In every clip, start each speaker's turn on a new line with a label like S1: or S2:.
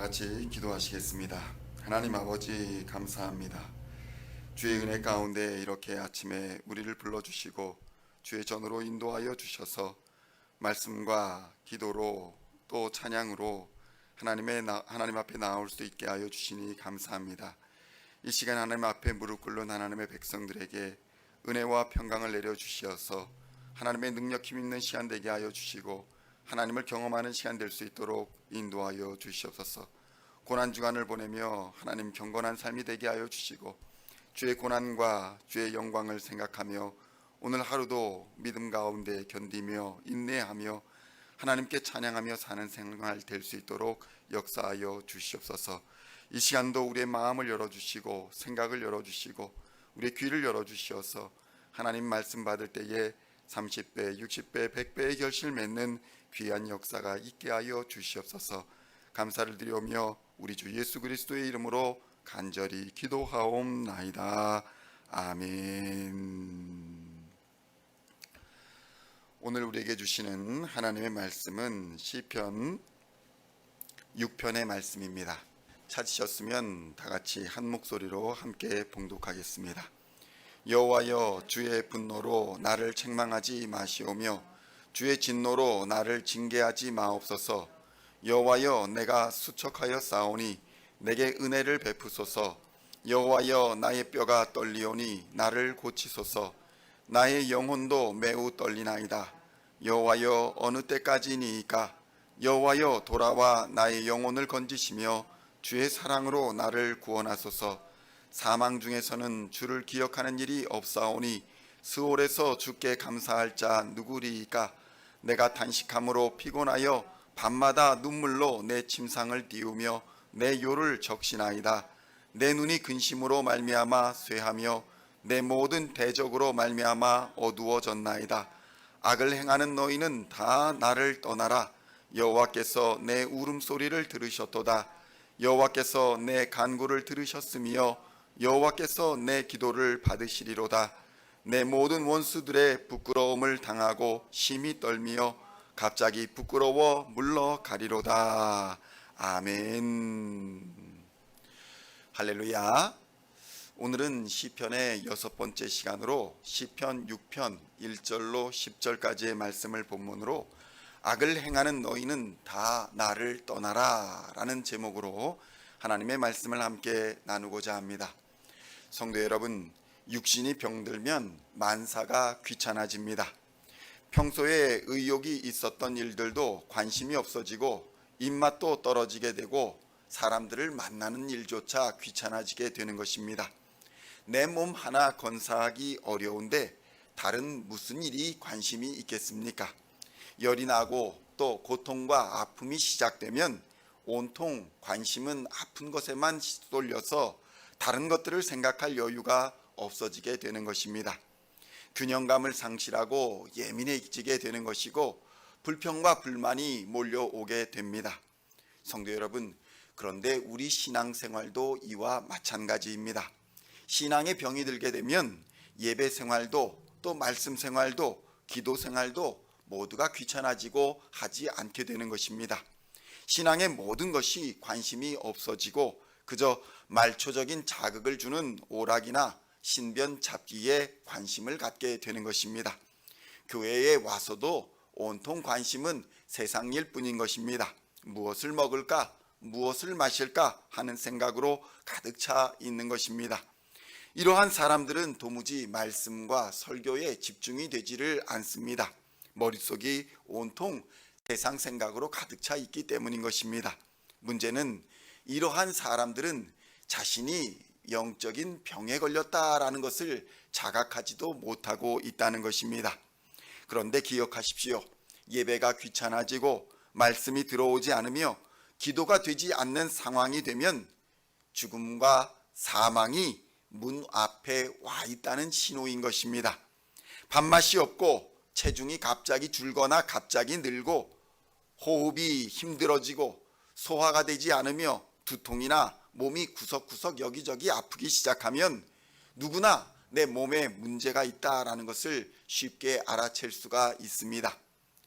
S1: 같이 기도하시겠습니다. 하나님 아버지 감사합니다. 주의 은혜 가운데 이렇게 아침에 우리를 불러주시고 주의 전으로 인도하여 주셔서 말씀과 기도로 또 찬양으로 하나님 앞에 나올 수 있게 하여 주시니 감사합니다. 이 시간 하나님 앞에 무릎 꿇는 하나님의 백성들에게 은혜와 평강을 내려주시어서 하나님의 능력 힘 있는 시간 되게 하여 주시고 하나님을 경험하는 시간 될 수 있도록 인도하여 주시옵소서. 고난주간을 보내며 하나님 경건한 삶이 되게 하여 주시고 주의 고난과 주의 영광을 생각하며 오늘 하루도 믿음 가운데 견디며 인내하며 하나님께 찬양하며 사는 생활 될 수 있도록 역사하여 주시옵소서. 이 시간도 우리의 마음을 열어주시고 생각을 열어주시고 우리의 귀를 열어주시어서 하나님 말씀 받을 때에 30배, 60배, 100배의 결실 맺는 귀한 역사가 있게 하여 주시옵소서. 감사를 드리오며 우리 주 예수 그리스도의 이름으로 간절히 기도하옵나이다. 아멘. 오늘 우리에게 주시는 하나님의 말씀은 시편 6편의 말씀입니다. 찾으셨으면 다 같이 한 목소리로 함께 봉독하겠습니다. 여호와여, 주의 분노로 나를 책망하지 마시오며 주의 진노로 나를 징계하지 마옵소서. 여호와여, 내가 수척하여 싸우니 내게 은혜를 베푸소서. 여호와여, 나의 뼈가 떨리오니 나를 고치소서. 나의 영혼도 매우 떨리나이다. 여호와여, 어느 때까지니이까? 여호와여, 돌아와 나의 영혼을 건지시며 주의 사랑으로 나를 구원하소서. 사망 중에서는 주를 기억하는 일이 없사오니 스올에서 주께 감사할 자 누구리이까? 내가 탄식함으로 피곤하여 밤마다 눈물로 내 침상을 띄우며 내 요를 적시나이다. 내 눈이 근심으로 말미암아 쇠하며 내 모든 대적으로 말미암아 어두워졌나이다. 악을 행하는 너희는 다 나를 떠나라. 여호와께서 내 울음소리를 들으셨도다. 여호와께서 내 간구를 들으셨으며 여호와께서 내 기도를 받으시리로다. 내 모든 원수들의 부끄러움을 당하고 심히 떨미어 갑자기 부끄러워 물러가리로다. 아멘. 할렐루야. 오늘은 시편의 6번째 시간으로 시편 6편 1절로 10절까지의 말씀을 본문으로 악을 행하는 너희는 다 나를 떠나라 라는 제목으로 하나님의 말씀을 함께 나누고자 합니다. 성도 여러분, 육신이 병들면 만사가 귀찮아집니다. 평소에 의욕이 있었던 일들도 관심이 없어지고 입맛도 떨어지게 되고 사람들을 만나는 일조차 귀찮아지게 되는 것입니다. 내 몸 하나 건사하기 어려운데 다른 무슨 일이 관심이 있겠습니까? 열이 나고 또 고통과 아픔이 시작되면 온통 관심은 아픈 것에만 쏠려서 다른 것들을 생각할 여유가 없어지게 되는 것입니다. 균형감을 상실하고 예민해지게 되는 것이고 불평과 불만이 몰려오게 됩니다. 성도 여러분, 그런데 우리 신앙생활도 이와 마찬가지입니다. 신앙의 병이 들게 되면 예배 생활도 또 말씀 생활도 기도 생활도 모두가 귀찮아지고 하지 않게 되는 것입니다. 신앙의 모든 것이 관심이 없어지고 그저 말초적인 자극을 주는 오락이나 신변 잡기에 관심을 갖게 되는 것입니다. 교회에 와서도 온통 관심은 세상 일 뿐인 것입니다. 무엇을 먹을까, 무엇을 마실까 하는 생각으로 가득 차 있는 것입니다. 이러한 사람들은 도무지 말씀과 설교에 집중이 되지를 않습니다. 머릿속이 온통 세상 생각으로 가득 차 있기 때문인 것입니다. 문제는 이러한 사람들은 자신이 영적인 병에 걸렸다라는 것을 자각하지도 못하고 있다는 것입니다. 그런데 기억하십시오. 예배가 귀찮아지고 말씀이 들어오지 않으며 기도가 되지 않는 상황이 되면 죽음과 사망이 문 앞에 와 있다는 신호인 것입니다. 밥맛이 없고 체중이 갑자기 줄거나 갑자기 늘고 호흡이 힘들어지고 소화가 되지 않으며 두통이나 몸이 구석구석 여기저기 아프기 시작하면 누구나 내 몸에 문제가 있다라는 것을 쉽게 알아챌 수가 있습니다.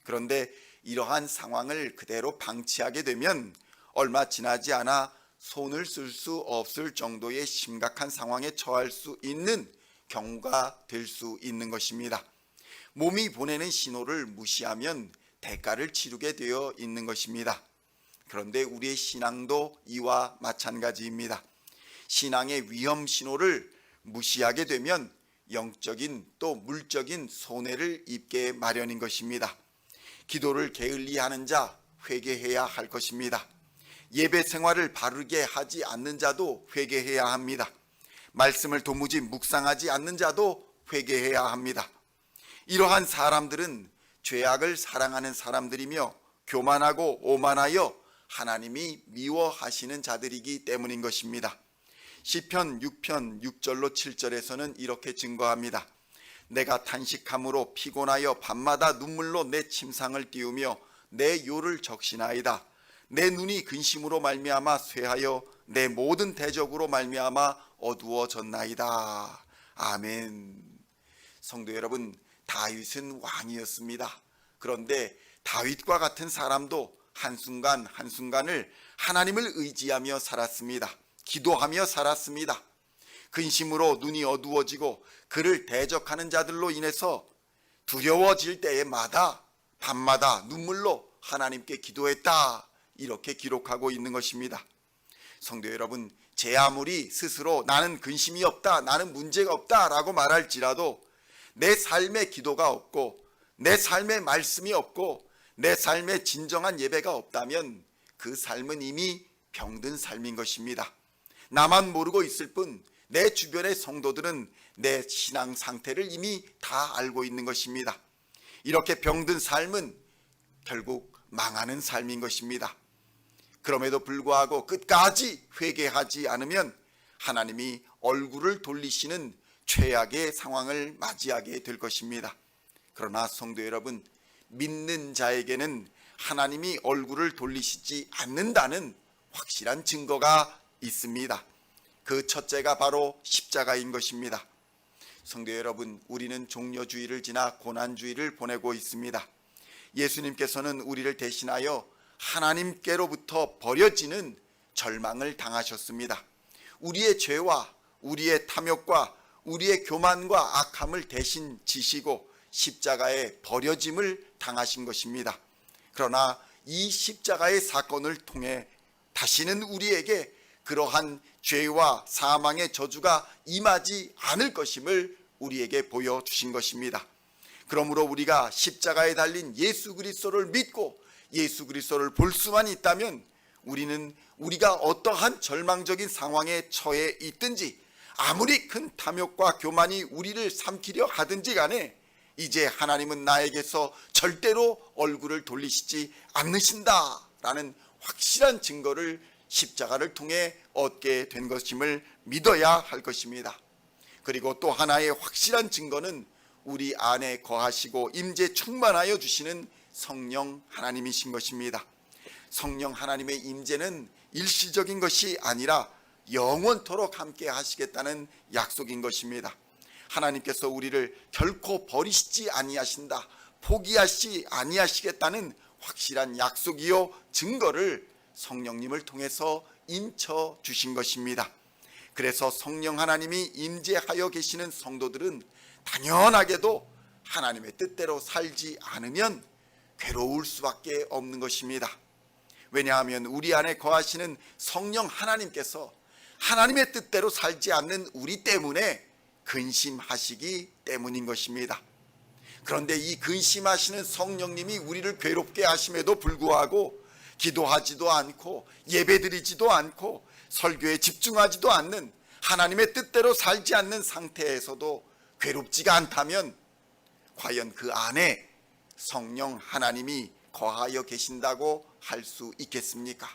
S1: 그런데 이러한 상황을 그대로 방치하게 되면 얼마 지나지 않아 손을 쓸 수 없을 정도의 심각한 상황에 처할 수 있는 경우가 될 수 있는 것입니다. 몸이 보내는 신호를 무시하면 대가를 치르게 되어 있는 것입니다. 그런데 우리의 신앙도 이와 마찬가지입니다. 신앙의 위험 신호를 무시하게 되면 영적인 또 물적인 손해를 입게 마련인 것입니다. 기도를 게을리하는 자 회개해야 할 것입니다. 예배 생활을 바르게 하지 않는 자도 회개해야 합니다. 말씀을 도무지 묵상하지 않는 자도 회개해야 합니다. 이러한 사람들은 죄악을 사랑하는 사람들이며 교만하고 오만하여 하나님이 미워하시는 자들이기 때문인 것입니다. 시편 6편 6절로 7절에서는 이렇게 증거합니다. 내가 탄식함으로 피곤하여 밤마다 눈물로 내 침상을 띄우며 내 요를 적시나이다. 내 눈이 근심으로 말미암아 쇠하여 내 모든 대적으로 말미암아 어두워졌나이다. 아멘. 성도 여러분, 다윗은 왕이었습니다. 그런데 다윗과 같은 사람도 한순간 한순간을 하나님을 의지하며 살았습니다. 기도하며 살았습니다. 근심으로 눈이 어두워지고 그를 대적하는 자들로 인해서 두려워질 때마다 밤마다 눈물로 하나님께 기도했다. 이렇게 기록하고 있는 것입니다. 성도 여러분, 제 아무리 스스로 나는 근심이 없다, 나는 문제가 없다라고 말할지라도 내 삶에 기도가 없고 내 삶에 말씀이 없고 내 삶에 진정한 예배가 없다면 그 삶은 이미 병든 삶인 것입니다. 나만 모르고 있을 뿐 내 주변의 성도들은 내 신앙 상태를 이미 다 알고 있는 것입니다. 이렇게 병든 삶은 결국 망하는 삶인 것입니다. 그럼에도 불구하고 끝까지 회개하지 않으면 하나님이 얼굴을 돌리시는 최악의 상황을 맞이하게 될 것입니다. 그러나 성도 여러분, 믿는 자에게는 하나님이 얼굴을 돌리시지 않는다는 확실한 증거가 있습니다. 그 첫째가 바로 십자가인 것입니다. 성도 여러분, 우리는 종려주의를 지나 고난주의를 보내고 있습니다. 예수님께서는 우리를 대신하여 하나님께로부터 버려지는 절망을 당하셨습니다. 우리의 죄와 우리의 탐욕과 우리의 교만과 악함을 대신 지시고 십자가에 버려짐을 당하신 것입니다. 그러나 이 십자가의 사건을 통해 다시는 우리에게 그러한 죄와 사망의 저주가 임하지 않을 것임을 우리에게 보여주신 것입니다. 그러므로 우리가 십자가에 달린 예수 그리스도를 믿고 예수 그리스도를 볼 수만 있다면 우리가 어떠한 절망적인 상황에 처해 있든지 아무리 큰 탐욕과 교만이 우리를 삼키려 하든지 간에 이제 하나님은 나에게서 절대로 얼굴을 돌리시지 않으신다라는 확실한 증거를 십자가를 통해 얻게 된 것임을 믿어야 할 것입니다. 그리고 또 하나의 확실한 증거는 우리 안에 거하시고 임재 충만하여 주시는 성령 하나님이신 것입니다. 성령 하나님의 임재는 일시적인 것이 아니라 영원토록 함께 하시겠다는 약속인 것입니다. 하나님께서 우리를 결코 버리시지 아니하신다, 포기하시 아니하시겠다는 확실한 약속이요 증거를 성령님을 통해서 인쳐 주신 것입니다. 그래서 성령 하나님이 임재하여 계시는 성도들은 당연하게도 하나님의 뜻대로 살지 않으면 괴로울 수밖에 없는 것입니다. 왜냐하면 우리 안에 거하시는 성령 하나님께서 하나님의 뜻대로 살지 않는 우리 때문에 근심하시기 때문인 것입니다. 그런데 이 근심하시는 성령님이 우리를 괴롭게 하심에도 불구하고 기도하지도 않고 예배드리지도 않고 설교에 집중하지도 않는 하나님의 뜻대로 살지 않는 상태에서도 괴롭지가 않다면 과연 그 안에 성령 하나님이 거하여 계신다고 할 수 있겠습니까?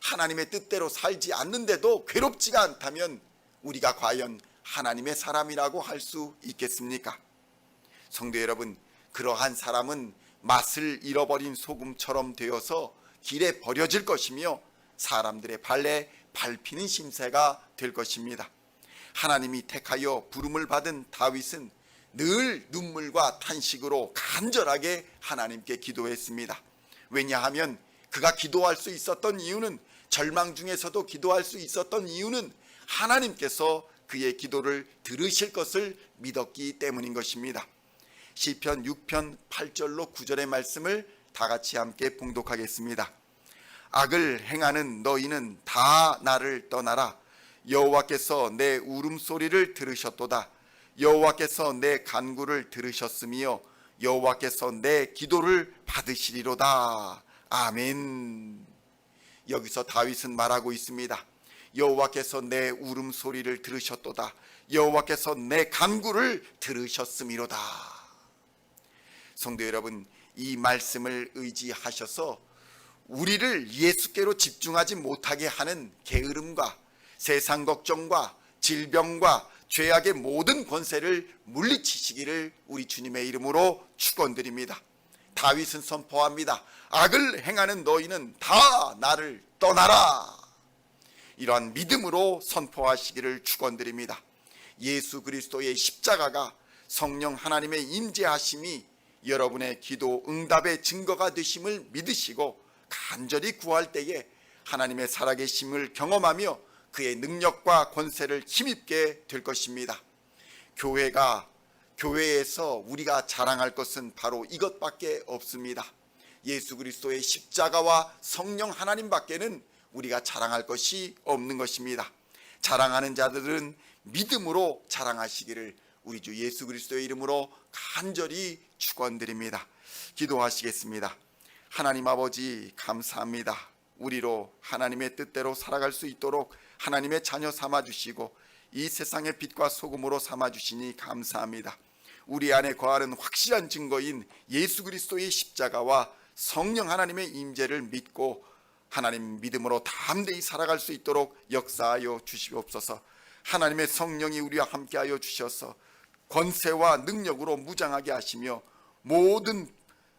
S1: 하나님의 뜻대로 살지 않는데도 괴롭지가 않다면 우리가 과연 하나님의 사람이라고 할 수 있겠습니까? 성도 여러분, 그러한 사람은 맛을 잃어버린 소금처럼 되어서 길에 버려질 것이며 사람들의 발에 밟히는 심새가 될 것입니다. 하나님이 택하여 부름을 받은 다윗은 늘 눈물과 탄식으로 간절하게 하나님께 기도했습니다. 왜냐하면 그가 기도할 수 있었던 이유는 절망 중에서도 기도할 수 있었던 이유는 하나님께서 그의 기도를 들으실 것을 믿었기 때문인 것입니다. 시편 6편 8절로 9절의 말씀을 다 같이 함께 봉독하겠습니다. 악을 행하는 너희는 다 나를 떠나라. 여호와께서 내 울음소리를 들으셨도다. 여호와께서 내 간구를 들으셨으며 여호와께서 내 기도를 받으시리로다. 아멘. 여기서 다윗은 말하고 있습니다. 여호와께서 내 울음소리를 들으셨도다. 여호와께서 내 간구를 들으셨음이로다. 성도 여러분, 이 말씀을 의지하셔서 우리를 예수께로 집중하지 못하게 하는 게으름과 세상 걱정과 질병과 죄악의 모든 권세를 물리치시기를 우리 주님의 이름으로 축원드립니다. 다윗은 선포합니다. 악을 행하는 너희는 다 나를 떠나라. 이러한 믿음으로 선포하시기를 축원드립니다. 예수 그리스도의 십자가가 성령 하나님의 임재하심이 여러분의 기도 응답의 증거가 되심을 믿으시고 간절히 구할 때에 하나님의 살아계심을 경험하며 그의 능력과 권세를 힘입게 될 것입니다. 교회에서 우리가 자랑할 것은 바로 이것밖에 없습니다. 예수 그리스도의 십자가와 성령 하나님밖에는 우리가 자랑할 것이 없는 것입니다. 자랑하는 자들은 믿음으로 자랑하시기를 우리 주 예수 그리스도의 이름으로 간절히 축원드립니다. 기도하시겠습니다. 하나님 아버지, 감사합니다. 우리로 하나님의 뜻대로 살아갈 수 있도록 하나님의 자녀 삼아주시고 이 세상의 빛과 소금으로 삼아주시니 감사합니다. 우리 안에 거하는 확실한 증거인 예수 그리스도의 십자가와 성령 하나님의 임재를 믿고 하나님 믿음으로 담대히 살아갈 수 있도록 역사하여 주시옵소서. 하나님의 성령이 우리와 함께하여 주셔서 권세와 능력으로 무장하게 하시며 모든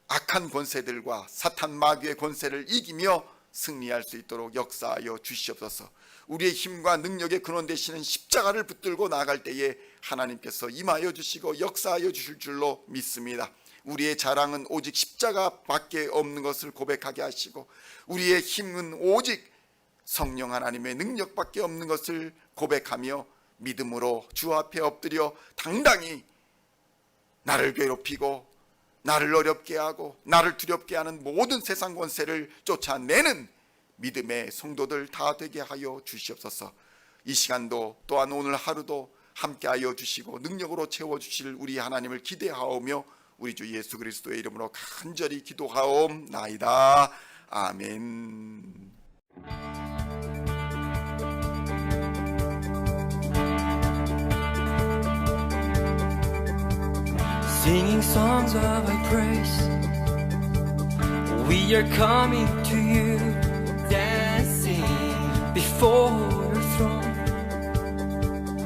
S1: 악한 권세들과 사탄 마귀의 권세를 이기며 승리할 수 있도록 역사하여 주시옵소서. 우리의 힘과 능력의 근원 되시는 십자가를 붙들고 나아갈 때에 하나님께서 임하여 주시고 역사하여 주실 줄로 믿습니다. 우리의 자랑은 오직 십자가밖에 없는 것을 고백하게 하시고 우리의 힘은 오직 성령 하나님의 능력밖에 없는 것을 고백하며 믿음으로 주 앞에 엎드려 당당히 나를 괴롭히고 나를 어렵게 하고 나를 두렵게 하는 모든 세상 권세를 쫓아내는 믿음의 성도들 다 되게 하여 주시옵소서. 이 시간도 또한 오늘 하루도 함께하여 주시고 능력으로 채워주실 우리 하나님을 기대하오며 우리 주 예수 그리스도의 이름으로 간절히 기도하옵나이다. 아멘.
S2: Singing songs of thy praise, we are coming to you, dancing before